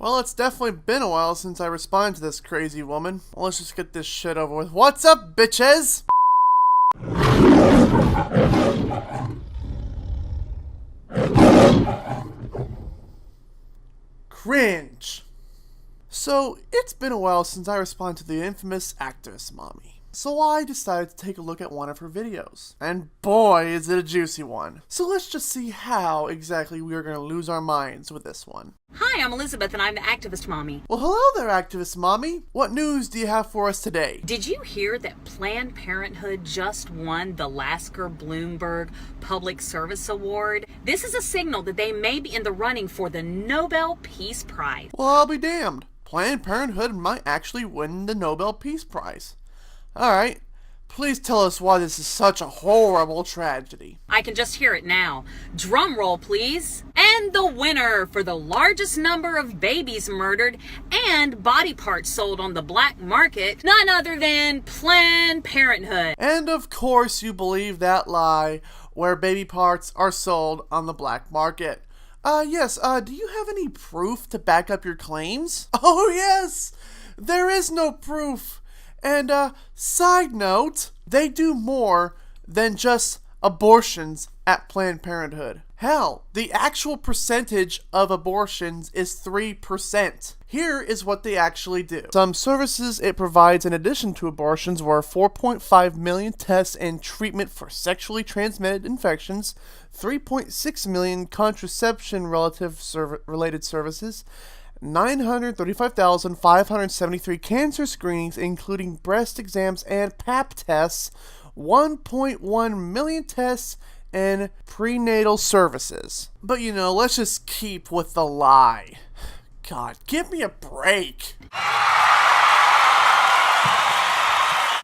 Well, it's definitely been a while since I responded to this crazy woman. Well, let's just get this shit over with. What's up, bitches? Cringe. So, it's been a while since I responded to the infamous activist mommy. So I decided to take a look at one of her videos. And boy, is it a juicy one. So let's just see how exactly we are going to lose our minds with this one. Hi, I'm Elizabeth and I'm the activist mommy. Well, hello there, activist mommy. What news do you have for us today? Did you hear that Planned Parenthood just won the Lasker Bloomberg Public Service Award? This is a signal that they may be in the running for the Nobel Peace Prize. Well, I'll be damned. Planned Parenthood might actually win the Nobel Peace Prize. Alright, please tell us why this is such a horrible tragedy. I can just hear it now. Drum roll, please. And the winner for the largest number of babies murdered and body parts sold on the black market, none other than Planned Parenthood. And of course you believe that lie, where baby parts are sold on the black market. Yes, do you have any proof to back up your claims? Oh yes! There is no proof! And, side note, they do more than just abortions at Planned Parenthood. Hell, the actual percentage of abortions is 3%. Here is what they actually do. Some services it provides in addition to abortions were 4.5 million tests and treatment for sexually transmitted infections, 3.6 million contraception related services, 935,573 cancer screenings, including breast exams and Pap tests, 1.1 million tests, and prenatal services. But let's just keep with the lie. God, give me a break. I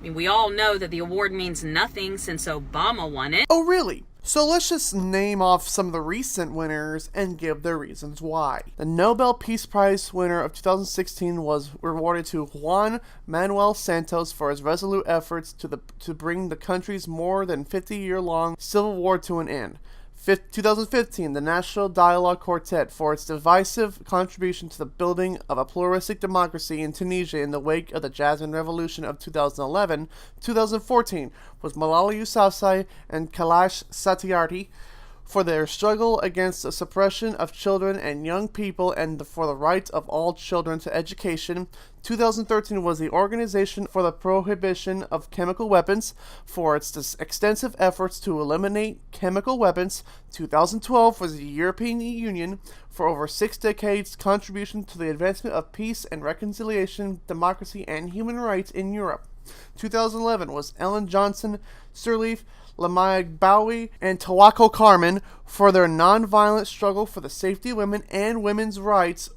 mean, we all know that the award means nothing since Obama won it. Oh, really? So let's just name off some of the recent winners and give their reasons why. The Nobel Peace Prize winner of 2016 was awarded to Juan Manuel Santos for his resolute efforts to bring the country's more than 50-year-long civil war to an end. 2015, the National Dialogue Quartet for its decisive contribution to the building of a pluralistic democracy in Tunisia in the wake of the Jasmine Revolution of 2011. 2014 was Malala Yousafzai and Kailash Satyarthi for their struggle against the suppression of children and young people and for the right of all children to education. 2013 was the Organization for the Prohibition of Chemical Weapons for its extensive efforts to eliminate chemical weapons. 2012 was the European Union for over 6 decades' contribution to the advancement of peace and reconciliation, democracy, and human rights in Europe. 2011 was Ellen Johnson Sirleaf, Lamaya Bowie, and Tawakkol Karman for their nonviolent struggle for the safety of women and women's rights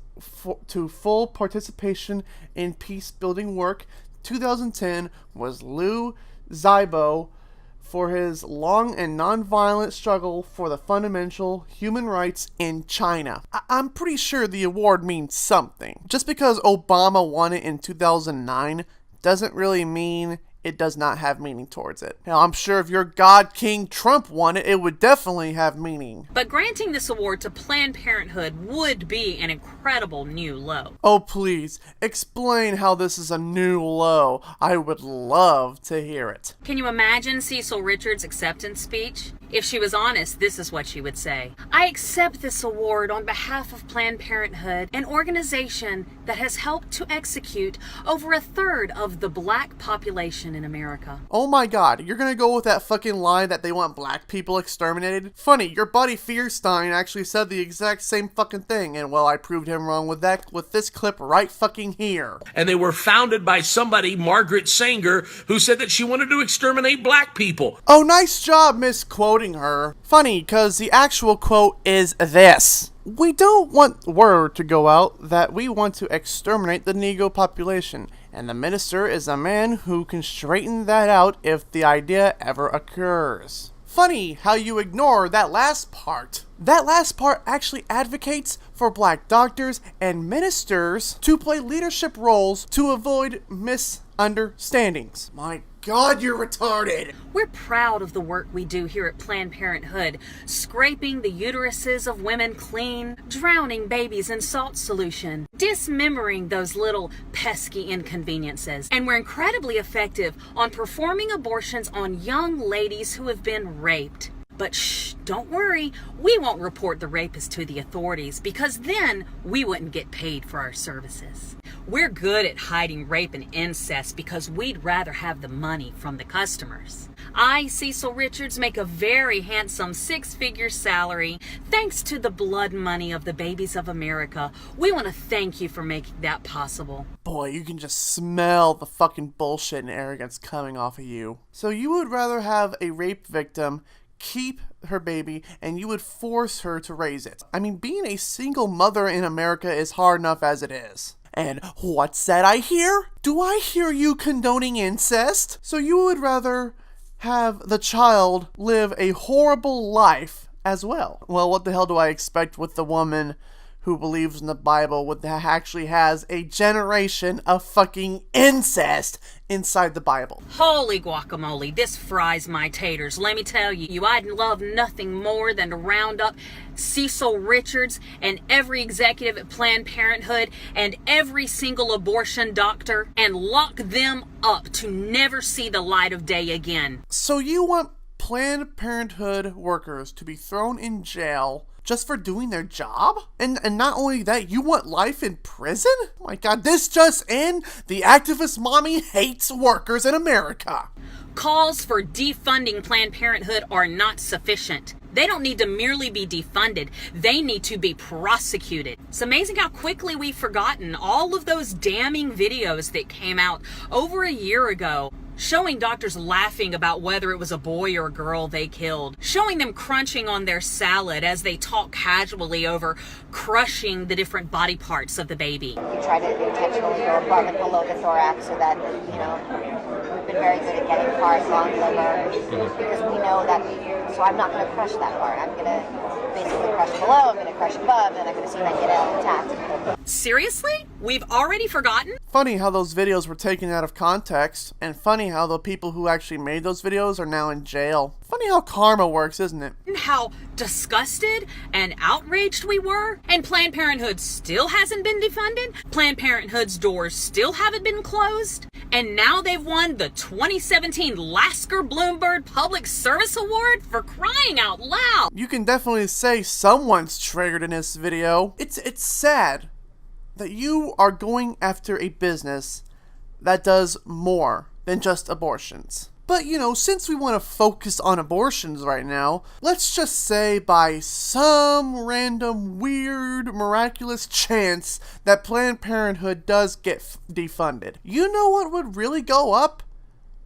to full participation in peace-building work. 2010 was Liu Xiaobo for his long and nonviolent struggle for the fundamental human rights in China. I'm pretty sure the award means something. Just because Obama won it in 2009 doesn't really mean it does not have meaning towards it. Now, I'm sure if your God King Trump won it, it would definitely have meaning. But granting this award to Planned Parenthood would be an incredible new low. Oh, please, explain how this is a new low. I would love to hear it. Can you imagine Cecil Richards' acceptance speech? If she was honest, this is what she would say. I accept this award on behalf of Planned Parenthood, an organization that has helped to execute over a third of the black population in America. Oh my God, you're gonna go with that fucking line that they want black people exterminated? Funny, your buddy Fierstein actually said the exact same fucking thing, and well, I proved him wrong with this clip right fucking here. And they were founded by somebody, Margaret Sanger, who said that she wanted to exterminate black people. Oh, nice job misquoting her. Funny, cause the actual quote is this. We don't want word to go out that we want to exterminate the Negro population, and the minister is a man who can straighten that out if the idea ever occurs. Funny how you ignore that last part. That last part actually advocates for black doctors and ministers to play leadership roles to avoid misunderstandings. My God, you're retarded. We're proud of the work we do here at Planned Parenthood, scraping the uteruses of women clean, drowning babies in salt solution, dismembering those little pesky inconveniences. And we're incredibly effective on performing abortions on young ladies who have been raped. But shh, don't worry, we won't report the rapist to the authorities because then we wouldn't get paid for our services. We're good at hiding rape and incest because we'd rather have the money from the customers. I, Cecil Richards, make a very handsome 6-figure salary thanks to the blood money of the babies of America. We want to thank you for making that possible. Boy, you can just smell the fucking bullshit and arrogance coming off of you. So you would rather have a rape victim keep her baby and you would force her to raise it. I mean, being a single mother in America is hard enough as it is. And what's that I hear? Do I hear you condoning incest? So you would rather have the child live a horrible life as well. Well, what the hell do I expect with the woman who believes in the Bible that actually has a generation of fucking incest inside the Bible? Holy guacamole, this fries my taters. Let me tell you, I'd love nothing more than to round up Cecil Richards and every executive at Planned Parenthood and every single abortion doctor and lock them up to never see the light of day again. So you want Planned Parenthood workers to be thrown in jail just for doing their job? And not only that, you want life in prison? Oh my god, this just in! The activist mommy hates workers in America. Calls for defunding Planned Parenthood are not sufficient. They don't need to merely be defunded. They need to be prosecuted. It's amazing how quickly we've forgotten all of those damning videos that came out over a year ago, showing doctors laughing about whether it was a boy or a girl they killed, showing them crunching on their salad as they talk casually over crushing the different body parts of the baby. We try to intentionally go above and below the thorax so that, we've been very good at getting heart, lung, liver, because we know that so I'm not going to crush that part. I'm going to basically crush below, I'm going to crush above, and I'm going to see that get out intact. Seriously? We've already forgotten? Funny how those videos were taken out of context, and funny how the people who actually made those videos are now in jail. Funny how karma works, isn't it? And how disgusted and outraged we were, and Planned Parenthood still hasn't been defunded, Planned Parenthood's doors still haven't been closed, and now they've won the 2017 Lasker Bloomberg Public Service Award for crying out loud. You can definitely say someone's triggered in this video. It's sad that you are going after a business that does more than just abortions. But, since we want to focus on abortions right now, let's just say by some random, weird, miraculous chance that Planned Parenthood does get defunded. You know what would really go up?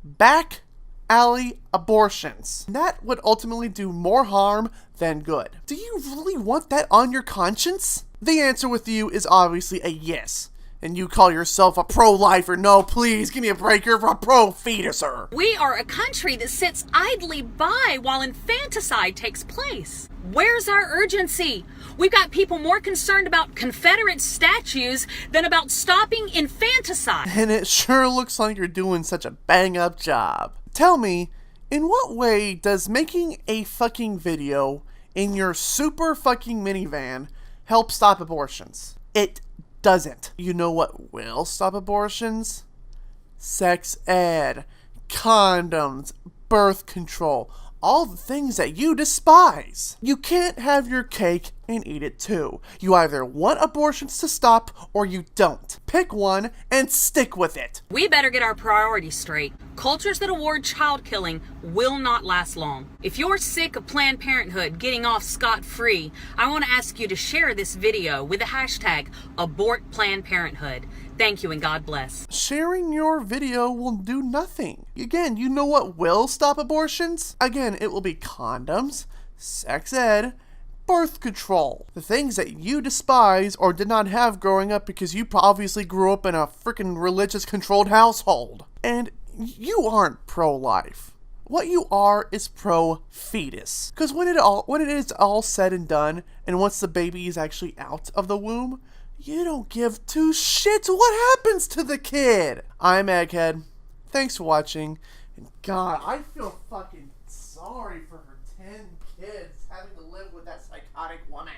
Back alley abortions. That would ultimately do more harm than good. Do you really want that on your conscience? The answer with you is obviously a yes. And you call yourself a pro-lifer. No, please, give me a break. You're a pro-fetuser. We are a country that sits idly by while infanticide takes place. Where's our urgency? We've got people more concerned about Confederate statues than about stopping infanticide. And it sure looks like you're doing such a bang-up job. Tell me, in what way does making a fucking video in your super fucking minivan help stop abortions? It doesn't. You know what will stop abortions? Sex ed, condoms, birth control, all the things that you despise. You can't have your cake and eat it too. You either want abortions to stop or you don't. Pick one and stick with it. We better get our priorities straight. Cultures that award child killing will not last long. If you're sick of Planned Parenthood getting off scot-free, I want to ask you to share this video with the hashtag #AbortPlannedParenthood. Thank you and God bless. Sharing your video will do nothing. Again, you know what will stop abortions? Again, it will be condoms, sex ed, birth control. The things that you despise or did not have growing up because you obviously grew up in a freaking religious controlled household. And you aren't pro-life. What you are is pro-fetus. Because when it is all said and done, and once the baby is actually out of the womb, you don't give two shits what happens to the kid. I'm Egghead. Thanks for watching. And God, I feel fucking sorry for her 10 kids having to live with that psychotic woman.